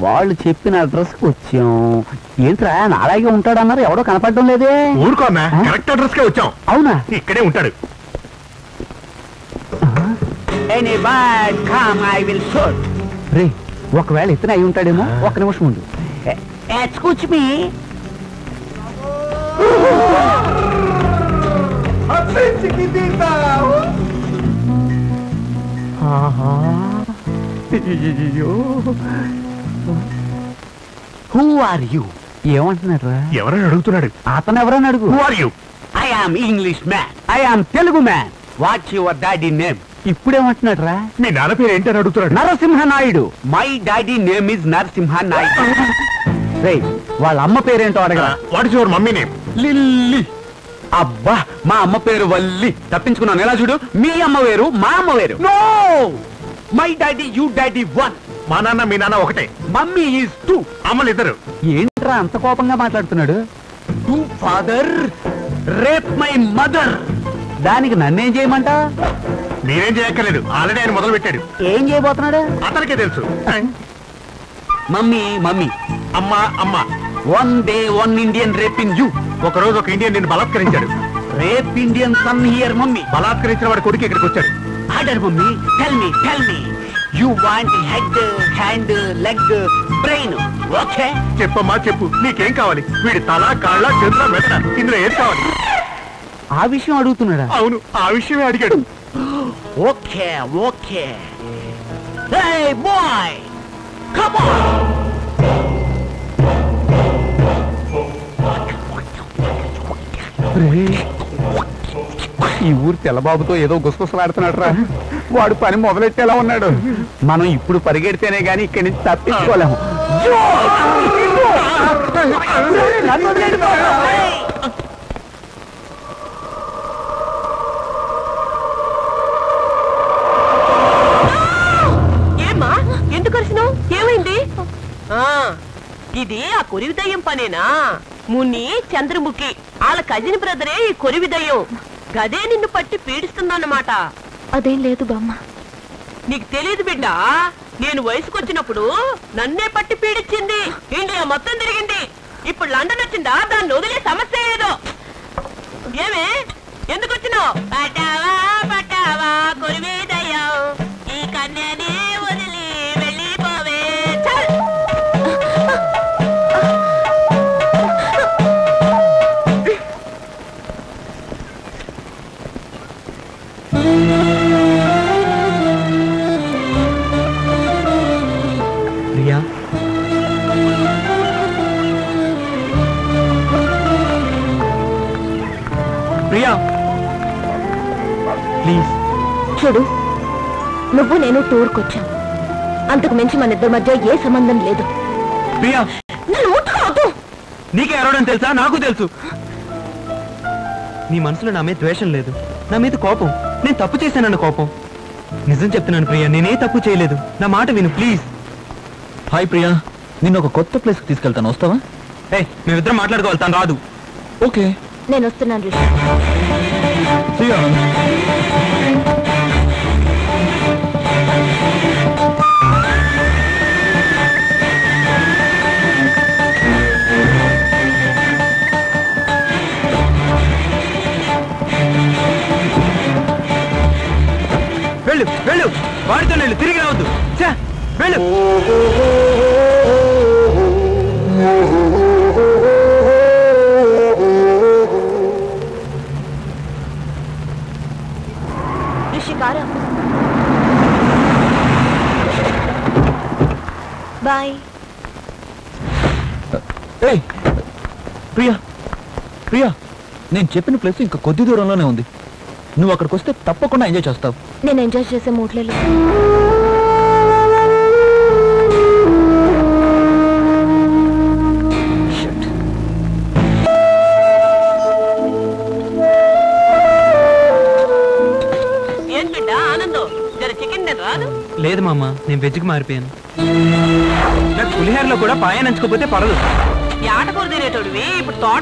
వాళ్ళు చెప్పిన అడ్రస్ కి వచ్చాం. ఏంట్రా అలాగే ఉంటాడన్నారు, ఎవడో కనపడడం లేదే. ఊరుకోన్నా, కరెక్ట్ అడ్రస్ కే వచ్చాం. అవునా? ఇక్కడే ఉంటాడు. రే, ఒకవేళ ఇతనే అయి ఉంటాడేమో. ఒక్క నిమిషం ఉండు. కూర్చుమి హూ ఆర్ యూ? ఏమంటున్నాడు రా? ఎవరని అడుగుతున్నాడు. అతను ఎవరని అడుగు. Who are you? I am English man. I am Telugu man. What's your daddy name? ఇప్పుడేమంటున్నాడు రా? మీ నాన్న పేరు ఏంటని అడుగుతున్నాడు. Narasimha Naidu. My daddy name is Narasimha Naidu. రే, వాళ్ళ అమ్మ పేరేంటో అడగరా? What is your mummy name? Lily. అబ్బా, మా అమ్మ పేరు వల్లి. తప్పించుకున్నాను. ఎలా చూడు, మీ అమ్మ వేరు, మా అమ్మ వేరు. No, my daddy, you daddy one. మా నాన్న మీ నాన్న ఒకటే. Mummy is two. అమ్మలు ఇద్దరు. ఏంట్రా అంత కోపంగా మాట్లాడుతున్నాడు? Two father rape my mother. దానికి నన్నేం చేయమంటా? మీరేం చేయక్కర్లేదు, ఆల్రెడీ ఆయన మొదలు పెట్టాడు. ఏం చేయబోతున్నాడు? అతనికే తెలుసు. Mummy mummy. అమ్మ అమ్మ. One day one Indian rape in you. ఒక రోజు ఒక ఇండియన్ నిన్ను బలాత్కరించాడు. Rape Indian son here mummy. బలాత్కరించిన వాడి కొడుకు ఇక్కడికి వచ్చాడు. Order mummy. Tell me, tell me. You want head, hand, leg, brain. Okay, చెప్పమ్మా చెప్పు, నీకేం కావాలి? వీడి తల, కాళ్ళ, చేతుల, మెడ, ఇందులో ఏది కావాలి? ఆ విషయం అడుగుతున్నాడా? అవును, ఆ విషయమే అడిగాడు. Okay okay. Hey bye, come on. ఈ ఊరు తెల్లబాబుతో ఏదో గుసగుసలాడుతున్నాడు రా. వాడు పని మొదలెట్టేలా ఉన్నాడు. మనం ఇప్పుడు పరిగెడితేనే గాని ఇక్కడి నుంచి తప్పించుకోలేము. ఏమ్మా, ఎందుకు అరిసినావు? ఏమైంది? ఇది ఆ కొరివి దయ్యం పనేనా? ముని చంద్రముఖి వాళ్ళ కజిన్ బ్రదరే ఈ కొరివి దయ్యం. గదే నిన్ను పట్టి పీడిస్తుందన్నమాట. అదేం లేదు బామ్మ. నీకు తెలియదు బిడ్డ, నేను వయసుకొచ్చినప్పుడు నన్నే పట్టి పీడించింది. ఇండియా మొత్తం తిరిగింది. ఇప్పుడు లండన్ వచ్చిందా, దాన్ని వదిలే సమస్య ఏదో. ఏమే, ఎందుకు వచ్చినావు? పటావా పటావా కొరివి దయ్యం, ఈ కన్యని వదిలి వెళ్ళిపోవే. ప్రియా, ప్రియా ప్లీజ్. చూడు, నువ్వు నేను టూర్కొచ్చాం. అంతకు మించి మన ఇద్దరి మధ్య ఏ సంబంధం లేదు. ప్రియా, నన్ను ముట్టుకోవద్దు. నీకే ఎవరని తెలుసా? నాకు తెలుసు. నీ మనసులో నా మీద ద్వేషం లేదు, నా మీద కోపం. నేను తప్పు చేశానన్న కోపం. నిజం చెప్తున్నాను ప్రియా, నేనే తప్పు చేయలేదు. నా మాట విను ప్లీజ్. హాయ్ ప్రియా, నిన్ను ఒక కొత్త ప్లేస్కి తీసుకెళ్తాను, వస్తావా? మేమిద్దరం మాట్లాడుకోవాలి, తను రాదు. ఓకే, నేను వస్తున్నాను రిషి. వెళ్ళు వెళ్ళు, వాడితో వెళ్ళు, తిరిగి రావద్దు. వెళ్ళు. రిషికారా, బాయ్. ప్రియా ప్రియా, నేను చెప్పిన ప్లేస్ ఇంకా కొద్ది దూరంలోనే ఉంది. నువ్వు అక్కడికి వస్తే తప్పకుండా ఎంజాయ్ చేస్తావు. నేను ఎంజాయ్ చేసే మూడ్లలో. ఏం బిడ్డ ఆనందం, జర చికెన్ నేను రాదు. లేదు మామ, నేను వెజ్కి మారిపోయాను. నాకు పులిహోరలో కూడా పాయ నంచుకోపోతే పడదు. ఆటకూర తినేటోడివి ఇప్పుడు తోట